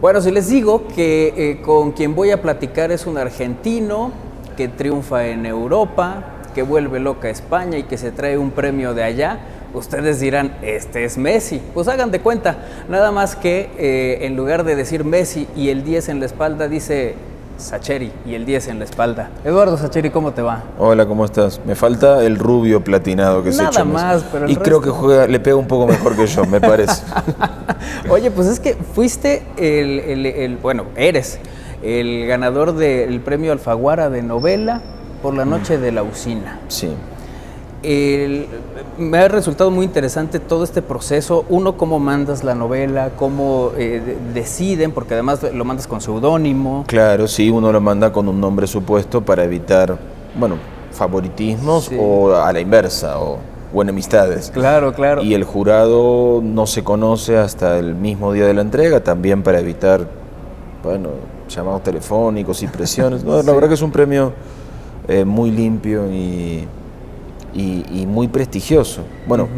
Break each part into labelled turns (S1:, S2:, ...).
S1: Bueno, si les digo que con quien voy a platicar es un argentino que triunfa en Europa, que vuelve loca a España y que se trae un premio de allá, ustedes dirán, este es Messi. Pues hagan de cuenta, nada más que en lugar de decir Messi y el 10 en la espalda, dice Sacheri y el 10 en la espalda. Eduardo Sacheri, ¿cómo te va?
S2: Hola, ¿cómo estás? Me falta el rubio platinado que se
S1: Nada más, pero el
S2: y creo
S1: resto...
S2: que le pega un poco mejor que yo, me parece.
S1: Oye, pues es que fuiste bueno, eres el ganador del premio Alfaguara de novela por La noche de la usina.
S2: Sí.
S1: Me ha resultado muy interesante todo este proceso. Uno, cómo mandas la novela, cómo deciden, porque además lo mandas con seudónimo.
S2: Claro, sí, uno lo manda con un nombre supuesto para evitar, bueno, favoritismos, sí, o a la inversa, o enemistades.
S1: Claro, claro.
S2: Y el jurado no se conoce hasta el mismo día de la entrega, también para evitar, bueno, llamados telefónicos y presiones. No, sí. La verdad que es un premio muy limpio y muy prestigioso. Bueno,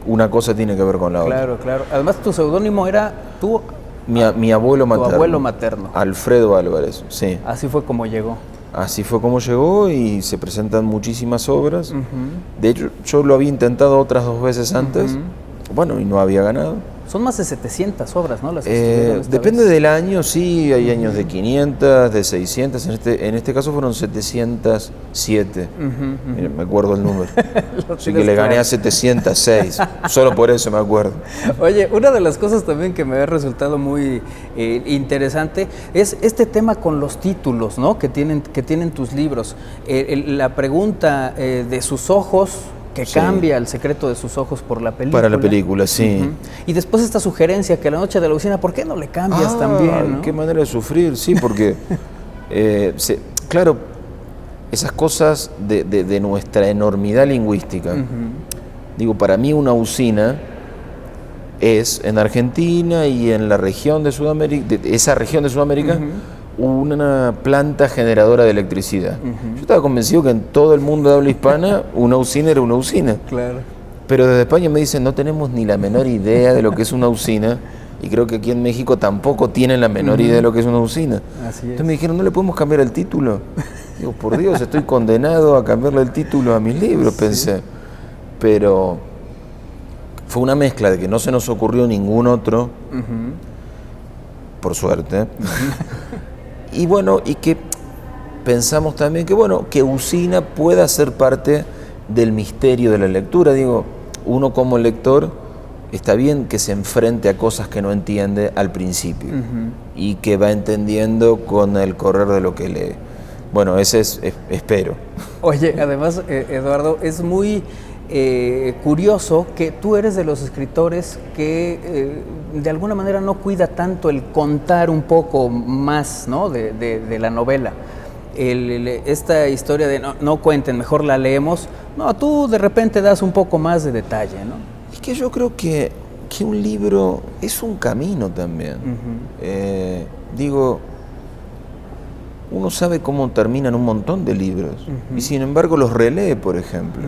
S2: una cosa tiene que ver con la otra.
S1: Claro, claro. Además, tu seudónimo era tú.
S2: Mi abuelo materno.
S1: Tu abuelo materno.
S2: Alfredo Álvarez, sí.
S1: Así fue como llegó.
S2: Así fue como llegó y se presentan muchísimas obras. De hecho, yo lo había intentado otras 2 veces antes, bueno, y no había ganado.
S1: Son más de 700 obras, ¿no? Las que
S2: depende del año, sí, hay años de 500, de 600, en este caso fueron 707, Miren, me acuerdo el número, así que le gané a 706, solo por eso me acuerdo.
S1: Oye, una de las cosas también que me ha resultado muy interesante es este tema con los títulos, ¿no? que tienen tus libros, la pregunta de sus ojos, que sí, cambia El secreto de sus ojos por la película.
S2: Para la película, sí.
S1: Y después esta sugerencia que La noche de la usina, ¿por qué no le cambias también? ¿No?
S2: Qué manera de sufrir, sí, porque, claro, esas cosas de nuestra enormidad lingüística. Digo, para mí una usina es en Argentina y en la región de Sudamérica, esa región de Sudamérica, una planta generadora de electricidad. Yo estaba convencido que en todo el mundo de habla hispana una usina era una usina.
S1: Claro.
S2: Pero desde España me dicen, no tenemos ni la menor idea de lo que es una usina, y creo que aquí en México tampoco tienen la menor idea de lo que es una usina.
S1: Así es.
S2: Entonces me dijeron, ¿no le podemos cambiar el título? Digo, por Dios, estoy condenado a cambiarle el título a mis libros, pensé. Pero fue una mezcla de que no se nos ocurrió ningún otro, por suerte. Y bueno, y que pensamos también que, bueno, que usina pueda ser parte del misterio de la lectura. Digo, uno como lector está bien que se enfrente a cosas que no entiende al principio y que va entendiendo con el correr de lo que lee. Bueno, ese espero.
S1: Oye, además, Eduardo, es muy curioso que tú eres de los escritores que de alguna manera no cuida tanto el contar un poco más, ¿no? de la novela. Esta historia de no cuenten, mejor la leemos. No, tú de repente das un poco más de detalle, ¿no?
S2: Es que yo creo que un libro es un camino también. Digo, uno sabe cómo terminan un montón de libros y sin embargo los relee, por ejemplo.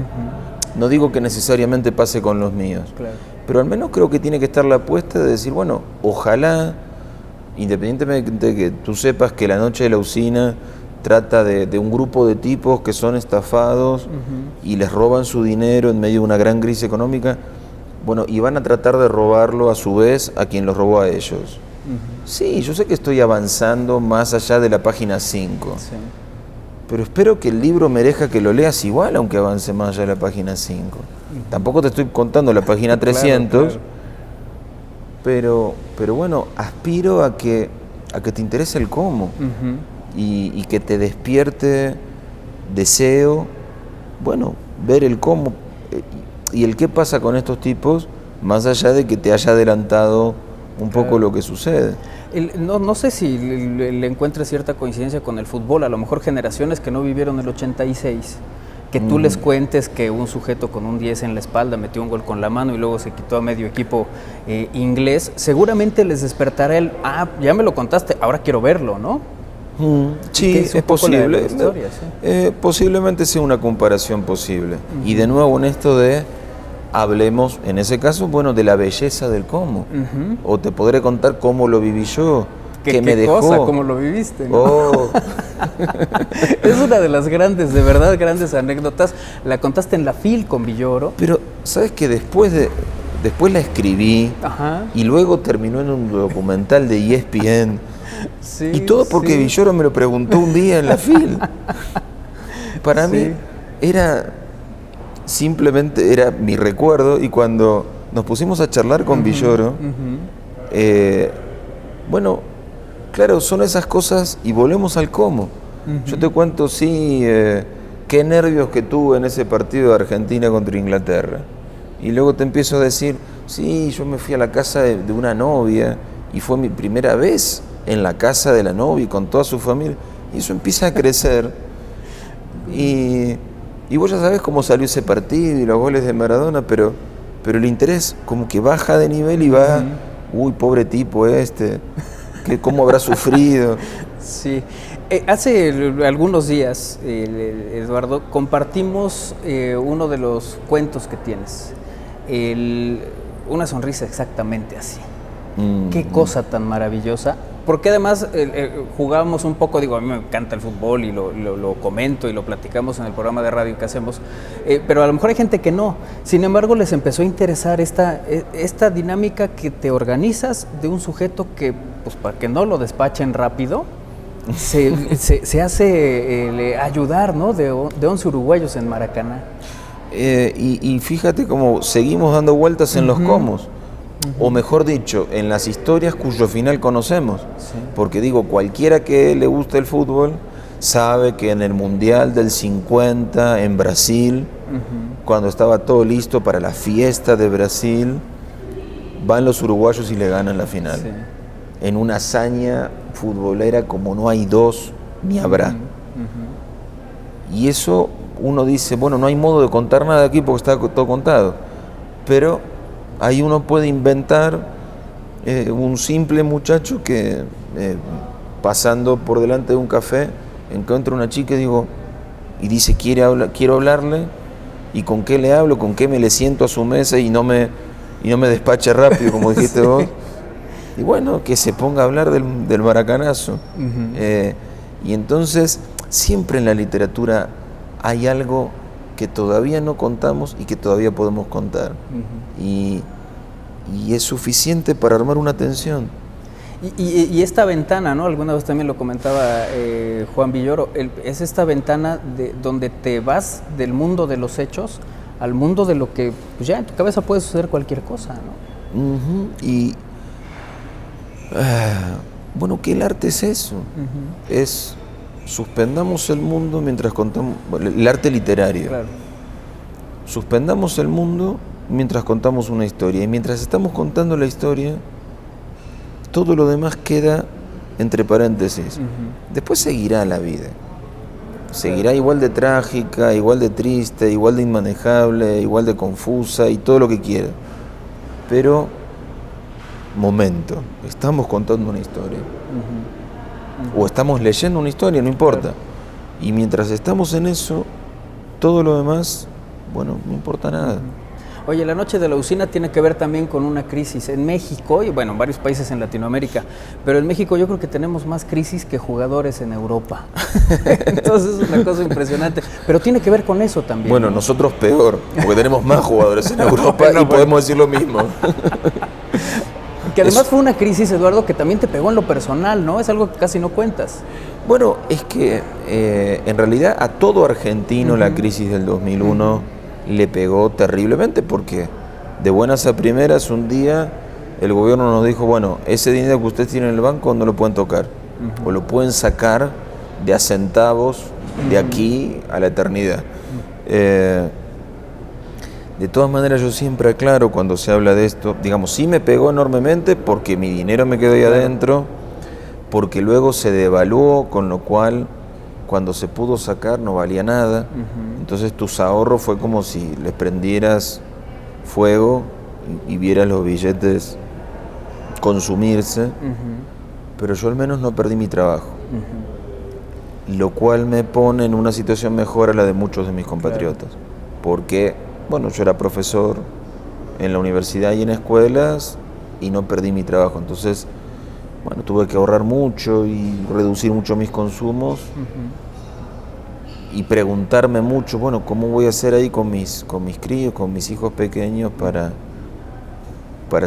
S2: No digo que necesariamente pase con los míos,
S1: claro,
S2: pero al menos creo que tiene que estar la apuesta de decir, bueno, ojalá, independientemente de que tú sepas que La noche de la usina trata de un grupo de tipos que son estafados y les roban su dinero en medio de una gran crisis económica, bueno, y van a tratar de robarlo a su vez a quien los robó a ellos. Sí, yo sé que estoy avanzando más allá de la página 5. Sí. Pero espero que el libro merezca que lo leas igual, aunque avance más allá de la página 5. Tampoco te estoy contando la página 300, claro. Pero bueno, aspiro a que te interese el cómo y que te despierte deseo, bueno, ver el cómo y el qué pasa con estos tipos, más allá de que te haya adelantado un poco lo que sucede.
S1: No sé si le encuentres cierta coincidencia con el fútbol, a lo mejor generaciones que no vivieron el 86, que tú les cuentes que un sujeto con un 10 en la espalda metió un gol con la mano y luego se quitó a medio equipo inglés, seguramente les despertará ya me lo contaste, ahora quiero verlo, ¿no?
S2: Sí, es posible. Historia, sí. Posiblemente sea una comparación posible. Y de nuevo en esto hablemos, en ese caso, bueno, de la belleza del cómo. O te podré contar cómo lo viví yo,
S1: ¿Qué
S2: me dejó.
S1: cosa, cómo lo viviste, ¿no?
S2: Oh.
S1: Es una de las grandes, de verdad, grandes anécdotas. La contaste en la FIL con Villoro.
S2: Pero, ¿sabes que después la escribí?
S1: Ajá.
S2: Y luego terminó en un documental de ESPN.
S1: Sí,
S2: Y todo porque
S1: sí.
S2: Villoro me lo preguntó un día en la FIL. Para
S1: Sí.
S2: mí simplemente era mi recuerdo, y cuando nos pusimos a charlar con Villoro, bueno, claro, son esas cosas, y volvemos al cómo. Yo te cuento, qué nervios que tuve en ese partido de Argentina contra Inglaterra. Y luego te empiezo a decir, sí, yo me fui a la casa de una novia, y fue mi primera vez en la casa de la novia y con toda su familia. Y eso empieza a crecer. Y vos ya sabés cómo salió ese partido y los goles de Maradona, pero el interés como que baja de nivel y va, uy, pobre tipo cómo habrá sufrido.
S1: Sí. Hace algunos días, Eduardo, compartimos uno de los cuentos que tienes. Una sonrisa exactamente así. Qué cosa tan maravillosa. Porque además jugábamos un poco, digo, a mí me encanta el fútbol y lo comento y lo platicamos en el programa de radio que hacemos, pero a lo mejor hay gente que no. Sin embargo, les empezó a interesar esta dinámica que te organizas de un sujeto que, pues para que no lo despachen rápido, se hace ayudar, ¿no? De 11 uruguayos en Maracaná.
S2: Y fíjate cómo seguimos dando vueltas en los comos. O mejor dicho, en las historias cuyo final conocemos.
S1: Sí.
S2: Porque digo, cualquiera que le guste el fútbol sabe que en el Mundial del 50 en Brasil, cuando estaba todo listo para la fiesta de Brasil, van los uruguayos y le ganan la final. Sí. En una hazaña futbolera como no hay dos ni habrá. Y eso uno dice, bueno, no hay modo de contar nada aquí porque está todo contado. Pero ahí uno puede inventar un simple muchacho que pasando por delante de un café encuentra una chica y dice quiero hablarle, y con qué le hablo, con qué le siento a su mesa y no me despache rápido como dijiste vos, y bueno, que se ponga a hablar del maracanazo. Y entonces siempre en la literatura hay algo que todavía no contamos y que todavía podemos contar. Y es suficiente para armar una tensión.
S1: Y esta ventana, ¿no? Alguna vez también lo comentaba Juan Villoro, es esta ventana donde te vas del mundo de los hechos al mundo de lo que pues ya en tu cabeza puede suceder cualquier cosa, ¿no?
S2: Y bueno, que el arte es eso. Es suspendamos el mundo mientras contamos, el arte literario. Claro. Suspendamos el mundo mientras contamos una historia, y mientras estamos contando la historia, todo lo demás queda entre paréntesis. Después seguirá la vida. Seguirá igual de trágica, igual de triste, igual de inmanejable, igual de confusa y todo lo que quiera. Pero, momento, estamos contando una historia. O estamos leyendo una historia, no importa. Y mientras estamos en eso, todo lo demás, bueno, no importa nada.
S1: Oye, la noche de la usina tiene que ver también con una crisis en México y bueno, en varios países en Latinoamérica, pero en México yo creo que tenemos más crisis que jugadores en Europa. Entonces es una cosa impresionante, pero tiene que ver con eso también.
S2: Bueno, ¿no? Nosotros peor, porque tenemos más jugadores en Europa y podemos decir lo mismo.
S1: Que además fue una crisis, Eduardo, que también te pegó en lo personal, ¿no? Es algo que casi no cuentas.
S2: Bueno, es que en realidad a todo argentino la crisis del 2001 le pegó terriblemente, porque de buenas a primeras un día el gobierno nos dijo, bueno, ese dinero que ustedes tienen en el banco no lo pueden tocar, o lo pueden sacar de a centavos de aquí a la eternidad. De todas maneras, yo siempre aclaro cuando se habla de esto, digamos, sí me pegó enormemente porque mi dinero me quedó ahí adentro, porque luego se devaluó, con lo cual cuando se pudo sacar no valía nada. Entonces tus ahorros fue como si les prendieras fuego y vieras los billetes consumirse, pero yo al menos no perdí mi trabajo, lo cual me pone en una situación mejor a la de muchos de mis compatriotas, porque bueno, yo era profesor en la universidad y en escuelas y no perdí mi trabajo. Entonces bueno, tuve que ahorrar mucho y reducir mucho mis consumos y preguntarme mucho, bueno, ¿cómo voy a hacer ahí con mis críos, con mis hijos pequeños para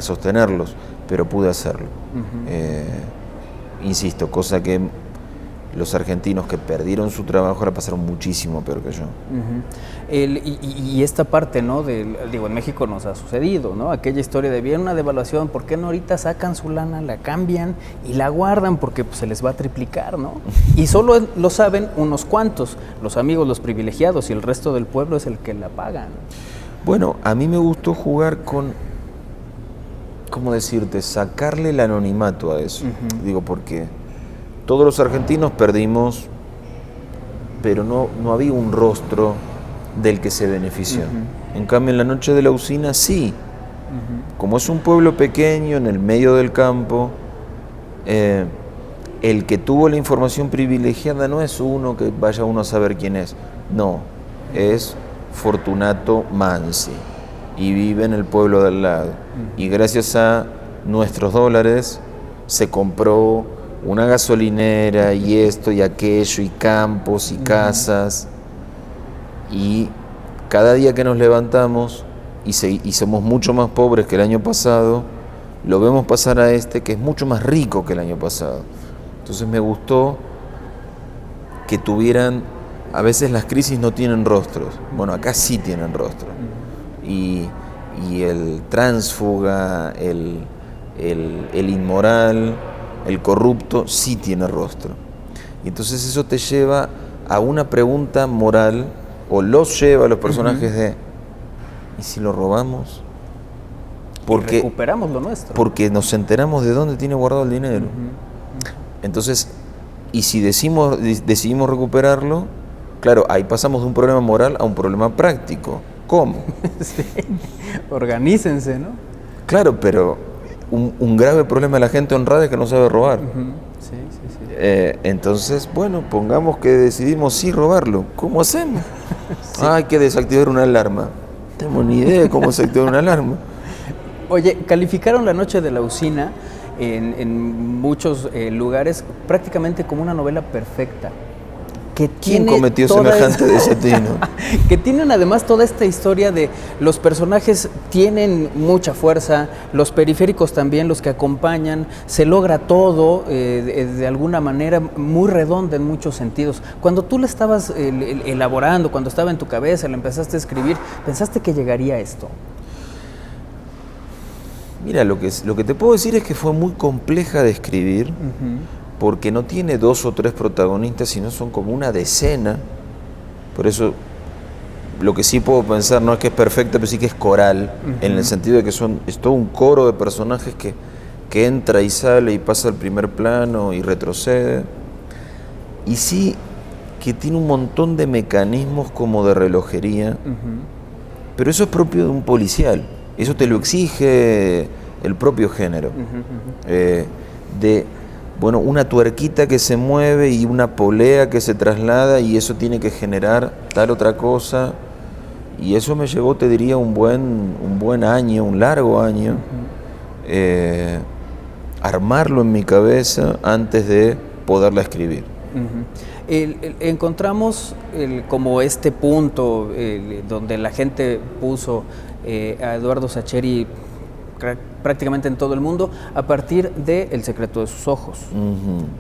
S2: sostenerlos? Pero pude hacerlo. Insisto, cosa que los argentinos que perdieron su trabajo ahora pasaron muchísimo peor que yo.
S1: Y esta parte, ¿no? Digo, en México nos ha sucedido, ¿no? Aquella historia de bien una devaluación, ¿por qué no ahorita sacan su lana, la cambian y la guardan? Porque pues, se les va a triplicar, ¿no? Y solo lo saben unos cuantos, los amigos, los privilegiados, y el resto del pueblo es el que la pagan.
S2: Bueno, a mí me gustó jugar con, ¿cómo decirte? Sacarle el anonimato a eso. Digo, porque todos los argentinos perdimos, pero no había un rostro del que se benefició. En cambio, en la noche de la usina, sí. Como es un pueblo pequeño, en el medio del campo, el que tuvo la información privilegiada no es uno que vaya uno a saber quién es. No, es Fortunato Mansi. Y vive en el pueblo de al lado. Y gracias a nuestros dólares se compró una gasolinera y esto y aquello y campos y casas, y cada día que nos levantamos y somos mucho más pobres que el año pasado, lo vemos pasar a que es mucho más rico que el año pasado. Entonces me gustó que tuvieran, a veces las crisis no tienen rostros, bueno, acá sí tienen rostros, y el tránsfuga, el inmoral, el corrupto sí tiene rostro. Y entonces eso te lleva a una pregunta moral, o los lleva a los personajes de, ¿y si lo robamos? Porque
S1: recuperamos lo nuestro.
S2: Porque nos enteramos de dónde tiene guardado el dinero. Entonces, y si decidimos recuperarlo, claro, ahí pasamos de un problema moral a un problema práctico. ¿Cómo?
S1: Sí. Organícense, ¿no?
S2: Claro, pero un grave problema de la gente honrada es que no sabe robar.
S1: Sí.
S2: Entonces, bueno, pongamos que decidimos sí robarlo. ¿Cómo hacemos?
S1: Sí.
S2: Hay que desactivar una alarma. No tengo ni idea de cómo desactivar una alarma.
S1: Oye, calificaron La noche de la usina en muchos lugares prácticamente como una novela perfecta.
S2: ¿Quién cometió semejante desatino?
S1: Que tienen además toda esta historia de los personajes tienen mucha fuerza, los periféricos también, los que acompañan, se logra todo de alguna manera muy redonda en muchos sentidos. Cuando tú lo estabas elaborando, cuando estaba en tu cabeza, lo empezaste a escribir, ¿pensaste que llegaría a esto?
S2: Mira, lo que te puedo decir es que fue muy compleja de escribir. Porque no tiene 2 o 3 protagonistas, sino son como una decena. Por eso, lo que sí puedo pensar no es que es perfecta, pero sí que es coral, en el sentido de que es todo un coro de personajes que entra y sale y pasa al primer plano y retrocede. Y sí que tiene un montón de mecanismos como de relojería, pero eso es propio de un policial. Eso te lo exige el propio género. Bueno, una tuerquita que se mueve y una polea que se traslada y eso tiene que generar tal otra cosa. Y eso me llevó, te diría, un buen año, un largo año, armarlo en mi cabeza antes de poderla escribir.
S1: Encontramos como este punto donde la gente puso a Eduardo Sacheri prácticamente en todo el mundo a partir de El secreto de sus ojos.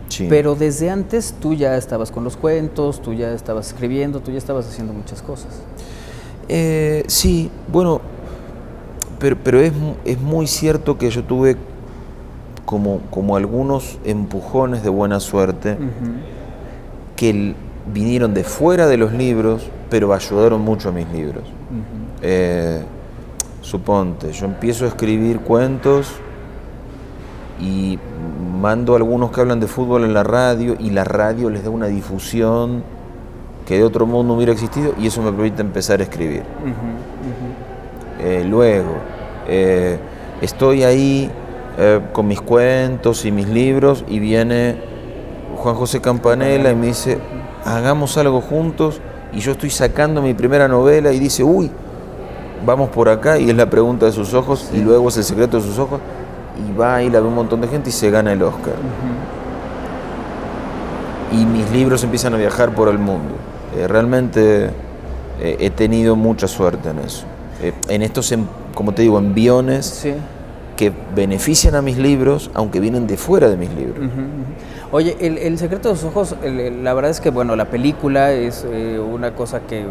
S2: Sí.
S1: Pero desde antes tú ya estabas con los cuentos, tú ya estabas escribiendo, tú ya estabas haciendo muchas cosas.
S2: Sí, bueno, pero es muy cierto que yo tuve como algunos empujones de buena suerte que vinieron de fuera de los libros, pero ayudaron mucho a mis libros. Suponte, yo empiezo a escribir cuentos y mando algunos que hablan de fútbol en la radio y la radio les da una difusión que de otro modo no hubiera existido y eso me permite empezar a escribir. Luego, estoy ahí con mis cuentos y mis libros y viene Juan José Campanella y me dice, hagamos algo juntos, y yo estoy sacando mi primera novela y dice, uy, vamos por acá, y es La pregunta de sus ojos, y luego es El secreto de sus ojos, y va y la ve un montón de gente y se gana el Oscar. Y mis libros empiezan a viajar por el mundo. Realmente he tenido mucha suerte en eso. En estos, como te digo, enviones
S1: Sí.
S2: que benefician a mis libros, aunque vienen de fuera de mis libros.
S1: Oye, el secreto de sus ojos, la verdad es que, bueno, la película es una cosa que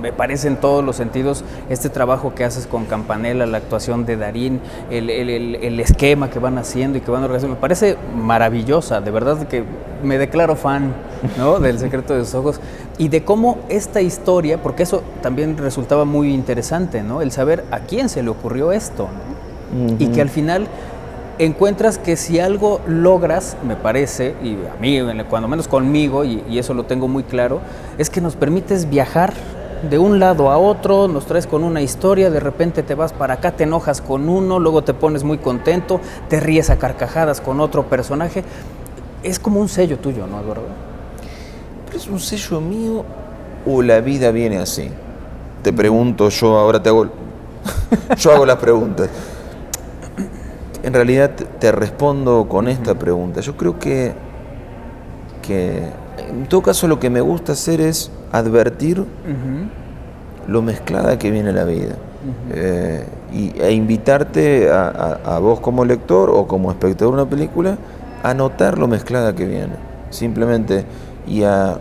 S1: me parece en todos los sentidos, este trabajo que haces con Campanella, la actuación de Darín, el esquema que van haciendo y que van organizando, me parece maravillosa, de verdad que me declaro fan, ¿no? del secreto de sus ojos y de cómo esta historia, porque eso también resultaba muy interesante, ¿no? El saber a quién se le ocurrió esto, ¿no? Y que al final encuentras que si algo logras, me parece, y a mí, cuando menos conmigo, y eso lo tengo muy claro, es que nos permites viajar de un lado a otro, nos traes con una historia, de repente te vas para acá, te enojas con uno, luego te pones muy contento, te ríes a carcajadas con otro personaje. Es como un sello tuyo, ¿no, Eduardo?
S2: ¿Pero es un sello mío o la vida viene así? Te pregunto yo, ahora te hago... Yo hago las preguntas. En realidad te respondo con esta pregunta. Yo creo que en todo caso lo que me gusta hacer es advertir lo mezclada que viene la vida. E invitarte a vos como lector o como espectador de una película a notar lo mezclada que viene. Simplemente y a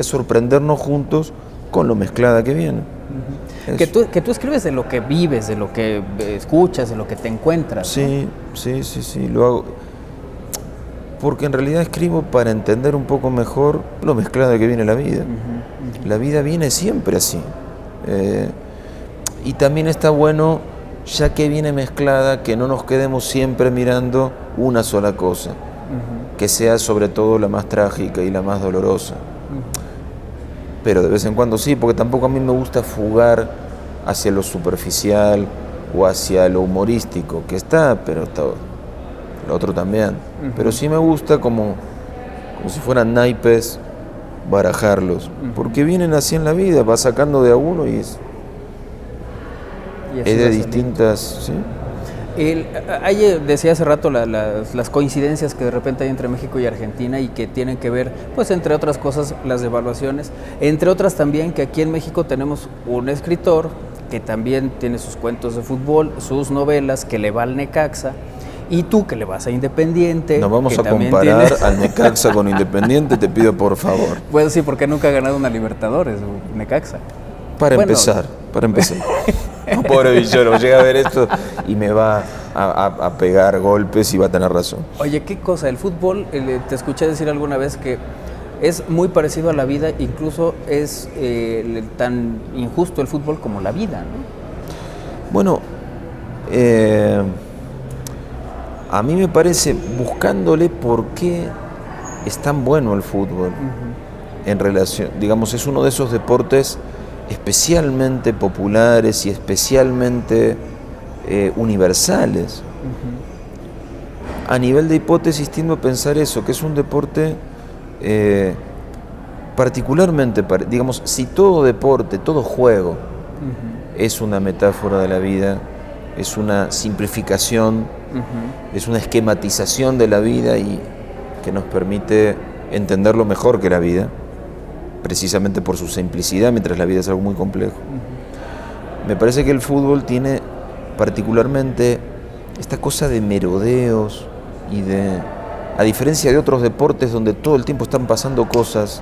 S2: sorprendernos juntos con lo mezclada que viene.
S1: Que tú escribes de lo que vives, de lo que escuchas, de lo que te encuentras.
S2: Sí, ¿no? Sí, lo hago. Porque en realidad escribo para entender un poco mejor lo mezclada que viene la vida. La vida viene siempre así. Y también está bueno, ya que viene mezclada, que no nos quedemos siempre mirando una sola cosa. Que sea sobre todo la más trágica y la más dolorosa. Pero de vez en cuando sí, porque tampoco a mí me gusta fugar hacia lo superficial o hacia lo humorístico, que está, pero está lo otro también. Pero sí me gusta como si fueran naipes, barajarlos, porque vienen así en la vida, vas sacando de a uno y es de distintas... ¿sí?
S1: Decía hace rato las coincidencias que de repente hay entre México y Argentina y que tienen que ver, pues entre otras cosas, las devaluaciones, entre otras también que aquí en México tenemos un escritor que también tiene sus cuentos de fútbol, sus novelas, que le va al Necaxa, y tú que le vas a Independiente.
S2: Nos vamos
S1: a
S2: comparar al Necaxa con Independiente, te pido por favor.
S1: Pues sí, porque nunca ha ganado una Libertadores, Necaxa.
S2: Para empezar. No, pobre Villoro, llega a ver esto y me va a pegar golpes y va a tener razón.
S1: Oye, qué cosa, el fútbol, te escuché decir alguna vez que es muy parecido a la vida, incluso es tan injusto el fútbol como la vida, ¿no?
S2: Bueno, a mí me parece, buscándole por qué es tan bueno el fútbol, en relación, digamos, es uno de esos deportes especialmente populares y especialmente universales. A nivel de hipótesis tiendo a pensar eso, que es un deporte particularmente, digamos, si todo deporte, todo juego es una metáfora de la vida, es una simplificación, es una esquematización de la vida y que nos permite entenderlo mejor que la vida, precisamente por su simplicidad, mientras la vida es algo muy complejo. Me parece que el fútbol tiene particularmente esta cosa de merodeos y a diferencia de otros deportes donde todo el tiempo están pasando cosas,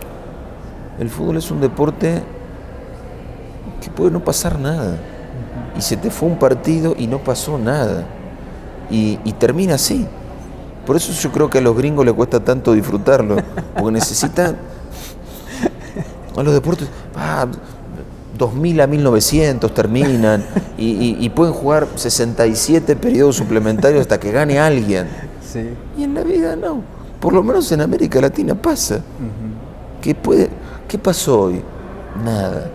S2: el fútbol es un deporte que puede no pasar nada. Y se te fue un partido y no pasó nada. Y termina así. Por eso yo creo que a los gringos les cuesta tanto disfrutarlo, porque necesitan... A los deportes, 2000 a 1900 terminan y pueden jugar 67 periodos suplementarios hasta que gane alguien.
S1: Sí.
S2: Y en la vida no. Por lo menos en América Latina pasa. ¿Qué pasó hoy? Nada.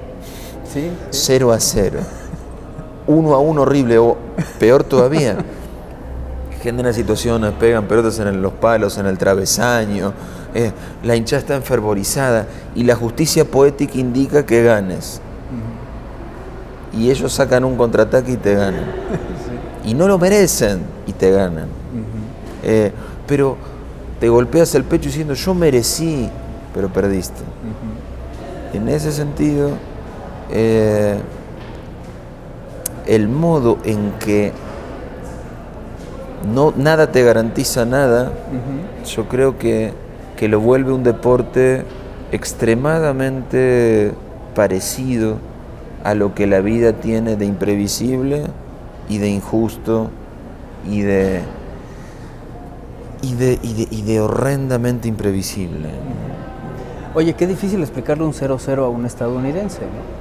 S1: Sí.
S2: 0-0. 1-1 horrible, o peor todavía. Generan situaciones, pegan pelotas en los palos, en el travesaño. La hinchada está enfervorizada y la justicia poética indica que ganes. Y ellos sacan un contraataque y te ganan. Sí. Y no lo merecen y te ganan. Pero te golpeas el pecho diciendo, yo merecí, pero perdiste. En ese sentido, el modo en que nada te garantiza nada, yo creo que lo vuelve un deporte extremadamente parecido a lo que la vida tiene de imprevisible y de injusto y de horrendamente imprevisible.
S1: Oye, qué difícil explicarle un 0-0 a un estadounidense, ¿no?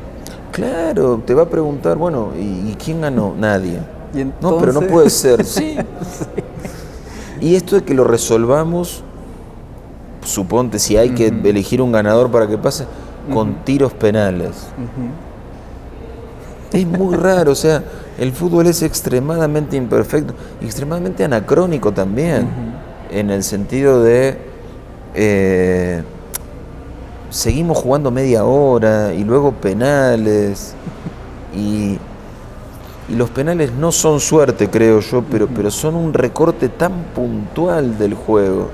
S2: Claro, te va a preguntar, bueno, ¿y quién ganó? Nadie.
S1: ¿Y entonces?
S2: No, pero no puede ser. Sí. Y esto de que lo resolvamos, suponte, si hay que elegir un ganador para que pase, con tiros penales. Es muy raro, o sea, el fútbol es extremadamente imperfecto y extremadamente anacrónico también, en el sentido de seguimos jugando media hora y luego penales y los penales no son suerte, creo yo, pero son un recorte tan puntual del juego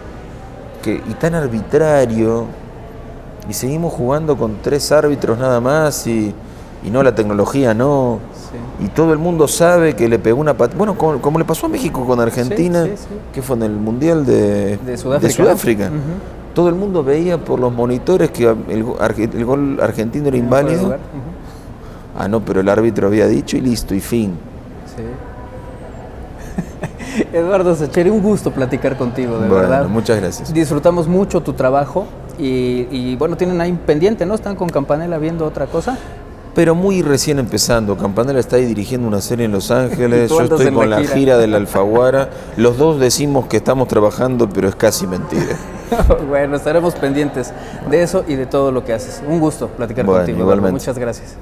S2: y tan arbitrario, y seguimos jugando con 3 árbitros nada más y no, la tecnología no. Sí. Y todo el mundo sabe que le pegó una patada. Bueno, como le pasó a México con Argentina, que fue en el Mundial de Sudáfrica. Todo el mundo veía por los monitores que el gol argentino era inválido. Ah, no, pero el árbitro había dicho y listo, y fin.
S1: Sí. Eduardo Sacheri, un gusto platicar contigo, de verdad.
S2: Muchas gracias.
S1: Disfrutamos mucho tu trabajo y bueno, tienen ahí un pendiente, ¿no? ¿Están con Campanella viendo otra cosa?
S2: Pero muy recién empezando. Campanella está ahí dirigiendo una serie en Los Ángeles, yo estoy con la gira de la Alfaguara. Los dos decimos que estamos trabajando, pero es casi mentira.
S1: Bueno, estaremos pendientes de eso y de todo lo que haces. Un gusto platicar contigo.
S2: Igualmente.
S1: Muchas gracias.